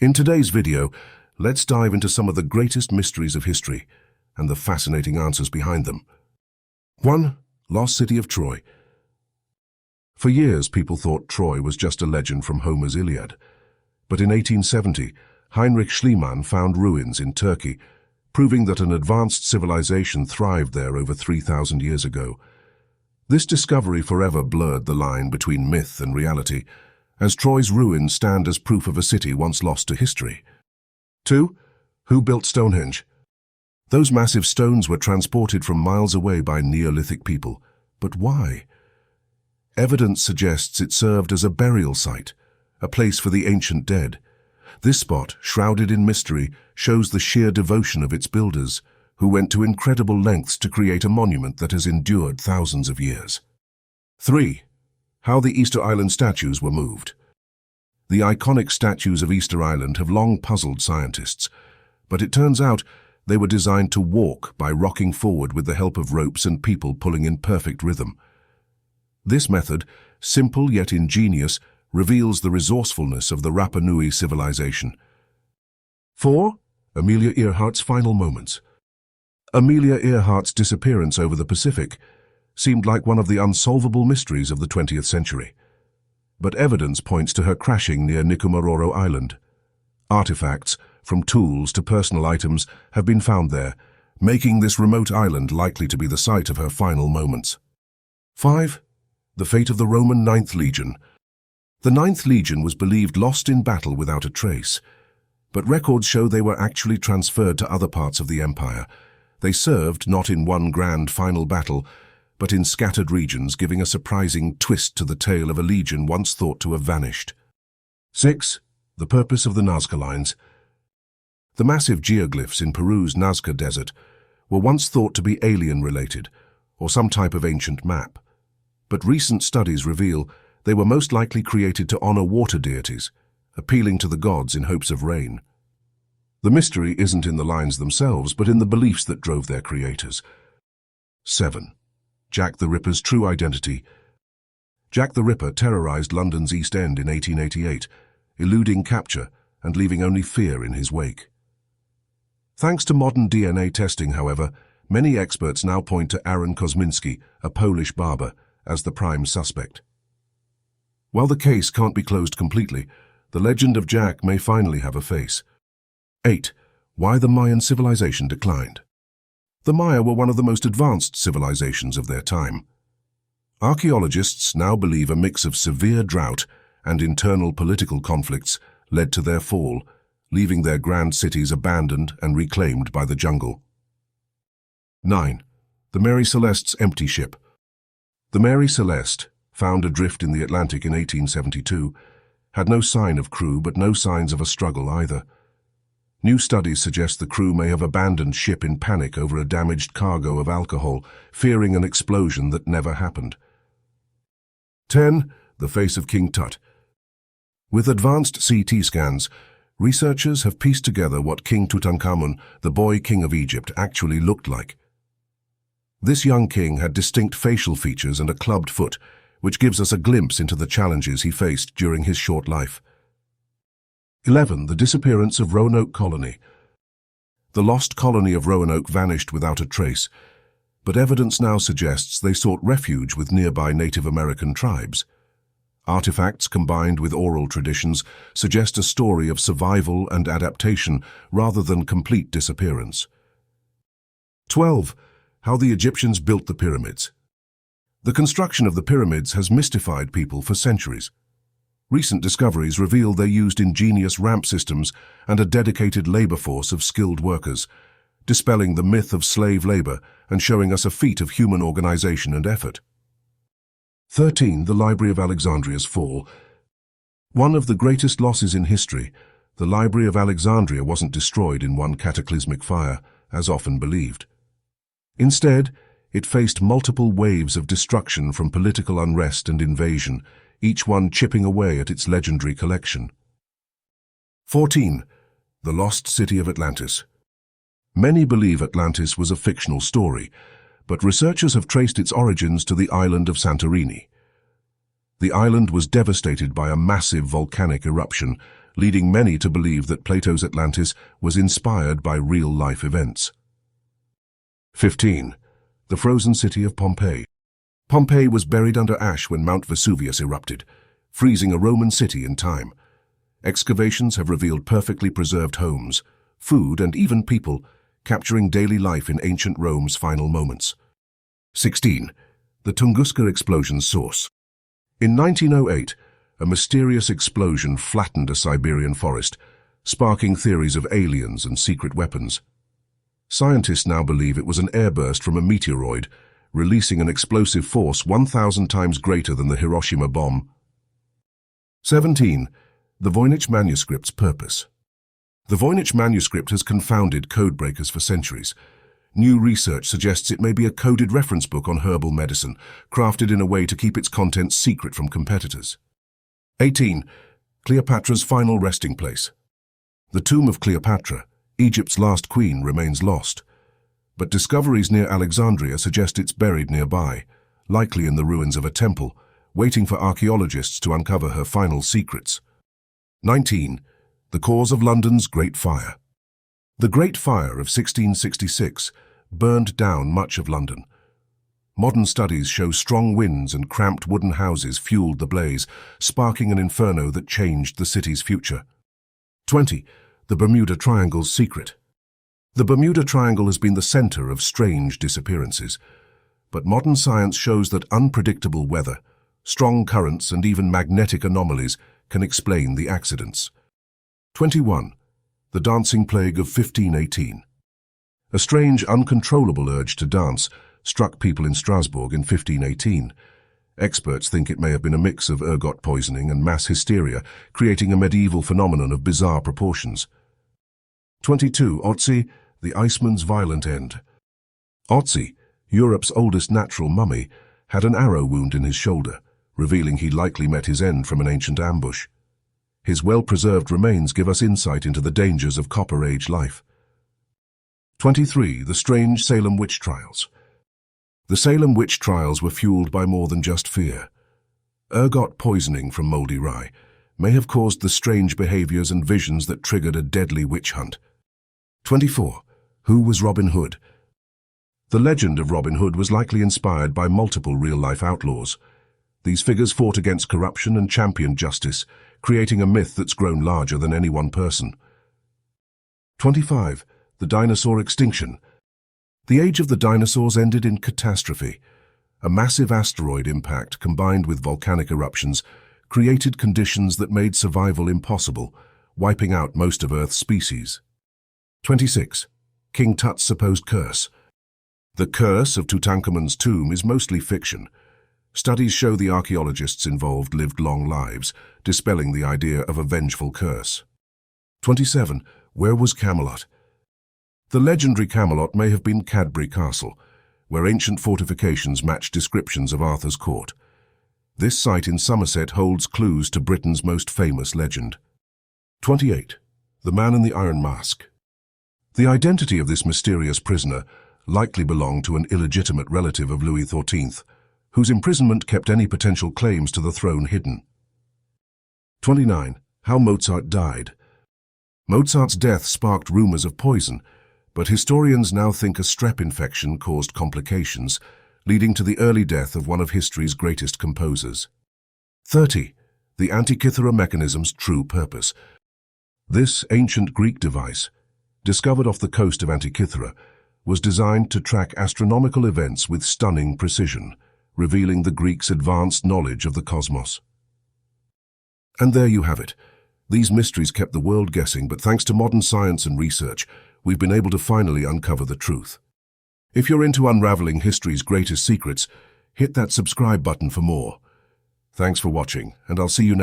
In today's video, let's dive into some of the greatest mysteries of history and the fascinating answers behind them. 1. Lost City of Troy. For years, people thought Troy was just a legend from Homer's Iliad. But in 1870, Heinrich Schliemann found ruins in Turkey, proving that an advanced civilization thrived there over 3,000 years ago. This discovery forever blurred the line between myth and reality, as Troy's ruins stand as proof of a city once lost to history. 2. Who built Stonehenge? Those massive stones were transported from miles away by Neolithic people. But why? Evidence suggests it served as a burial site, a place for the ancient dead. This spot, shrouded in mystery, shows the sheer devotion of its builders, who went to incredible lengths to create a monument that has endured thousands of years. 3. How the Easter Island statues were moved. The iconic statues of Easter Island have long puzzled scientists, but it turns out they were designed to walk by rocking forward with the help of ropes and people pulling in perfect rhythm. This method, simple yet ingenious, reveals the resourcefulness of the Rapa Nui civilization. 4. Amelia Earhart's final moments. Amelia Earhart's disappearance over the Pacific seemed like one of the unsolvable mysteries of the 20th century. But evidence points to her crashing near Nikumaroro Island. Artifacts, from tools to personal items, have been found there, making this remote island likely to be the site of her final moments. 5. The fate of the Roman Ninth Legion. The Ninth Legion was believed lost in battle without a trace, but records show they were actually transferred to other parts of the empire. They served not in one grand final battle, but in scattered regions, giving a surprising twist to the tale of a legion once thought to have vanished. 6. The purpose of the Nazca Lines. The massive geoglyphs in Peru's Nazca Desert were once thought to be alien-related, or some type of ancient map. But recent studies reveal they were most likely created to honor water deities, appealing to the gods in hopes of rain. The mystery isn't in the lines themselves, but in the beliefs that drove their creators. 7. Jack the Ripper's true identity. Jack the Ripper terrorized London's East End in 1888, eluding capture and leaving only fear in his wake. Thanks to modern DNA testing, however, many experts now point to Aaron Kosminski, a Polish barber, as the prime suspect. While the case can't be closed completely, the legend of Jack may finally have a face. 8. Why the Mayan civilization declined. The Maya were one of the most advanced civilizations of their time. Archaeologists now believe a mix of severe drought and internal political conflicts led to their fall, leaving their grand cities abandoned and reclaimed by the jungle. 9. The Mary Celeste's empty ship. The Mary Celeste, found adrift in the Atlantic in 1872, had no sign of crew but no signs of a struggle either. New studies suggest the crew may have abandoned ship in panic over a damaged cargo of alcohol, fearing an explosion that never happened. 10. The face of King Tut. With advanced CT scans, researchers have pieced together what King Tutankhamun, the boy king of Egypt, actually looked like. This young king had distinct facial features and a clubbed foot, which gives us a glimpse into the challenges he faced during his short life. 11. The disappearance of Roanoke Colony. The lost colony of Roanoke vanished without a trace, but evidence now suggests they sought refuge with nearby Native American tribes. Artifacts combined with oral traditions suggest a story of survival and adaptation rather than complete disappearance. 12. How the Egyptians built the pyramids. The construction of the pyramids has mystified people for centuries. Recent discoveries reveal they used ingenious ramp systems and a dedicated labor force of skilled workers, dispelling the myth of slave labor and showing us a feat of human organization and effort. 13. The Library of Alexandria's fall. One of the greatest losses in history, the Library of Alexandria wasn't destroyed in one cataclysmic fire, as often believed. Instead, it faced multiple waves of destruction from political unrest and invasion, each one chipping away at its legendary collection. 14. The Lost City of Atlantis. Many believe Atlantis was a fictional story, but researchers have traced its origins to the island of Santorini. The island was devastated by a massive volcanic eruption, leading many to believe that Plato's Atlantis was inspired by real-life events. 15. The frozen city of Pompeii. Pompeii was buried under ash when Mount Vesuvius erupted, freezing a Roman city in time. Excavations have revealed perfectly preserved homes, food, and even people, capturing daily life in ancient Rome's final moments. 16. The Tunguska explosion's source. In 1908, a mysterious explosion flattened a Siberian forest, sparking theories of aliens and secret weapons. Scientists now believe it was an airburst from a meteoroid, releasing an explosive force 1,000 times greater than the Hiroshima bomb. 17. The Voynich manuscript's purpose. The Voynich manuscript has confounded codebreakers for centuries. New research suggests it may be a coded reference book on herbal medicine, crafted in a way to keep its contents secret from competitors. 18. Cleopatra's final resting place. The tomb of Cleopatra, Egypt's last queen, remains lost, but discoveries near Alexandria suggest it's buried nearby, likely in the ruins of a temple, waiting for archaeologists to uncover her final secrets. 19. The cause of London's Great Fire. The Great Fire of 1666 burned down much of London. Modern studies show strong winds and cramped wooden houses fueled the blaze, sparking an inferno that changed the city's future. 20. The Bermuda Triangle's secret. The Bermuda Triangle has been the center of strange disappearances, but modern science shows that unpredictable weather, strong currents, and even magnetic anomalies can explain the accidents. 21. The Dancing Plague of 1518. A strange, uncontrollable urge to dance struck people in Strasbourg in 1518. Experts think it may have been a mix of ergot poisoning and mass hysteria, creating a medieval phenomenon of bizarre proportions. 22. Otzi, the Iceman's violent end. Otzi, Europe's oldest natural mummy, had an arrow wound in his shoulder, revealing he likely met his end from an ancient ambush. His well-preserved remains give us insight into the dangers of Copper Age life. 23. The strange Salem witch trials. The Salem witch trials were fueled by more than just fear. Ergot poisoning from moldy rye may have caused the strange behaviors and visions that triggered a deadly witch hunt. 24. Who was Robin Hood? The legend of Robin Hood was likely inspired by multiple real-life outlaws. These figures fought against corruption and championed justice, creating a myth that's grown larger than any one person. 25. The dinosaur extinction. The age of the dinosaurs ended in catastrophe. A massive asteroid impact combined with volcanic eruptions created conditions that made survival impossible, wiping out most of Earth's species. 26. King Tut's supposed curse. The curse of Tutankhamun's tomb is mostly fiction. Studies show the archaeologists involved lived long lives, dispelling the idea of a vengeful curse. 27. Where was Camelot? The legendary Camelot may have been Cadbury Castle, where ancient fortifications match descriptions of Arthur's court. This site in Somerset holds clues to Britain's most famous legend. 28. The Man in the Iron Mask. The identity of this mysterious prisoner likely belonged to an illegitimate relative of Louis XIV, whose imprisonment kept any potential claims to the throne hidden. 29. How Mozart died. Mozart's death sparked rumors of poison, but historians now think a strep infection caused complications, leading to the early death of one of history's greatest composers. 30. The Antikythera mechanism's true purpose. This ancient Greek device, discovered off the coast of Antikythera, was designed to track astronomical events with stunning precision, revealing the Greeks' advanced knowledge of the cosmos. And there you have it. These mysteries kept the world guessing, but thanks to modern science and research, we've been able to finally uncover the truth. If you're into unraveling history's greatest secrets, hit that subscribe button for more. Thanks for watching, and I'll see you next time.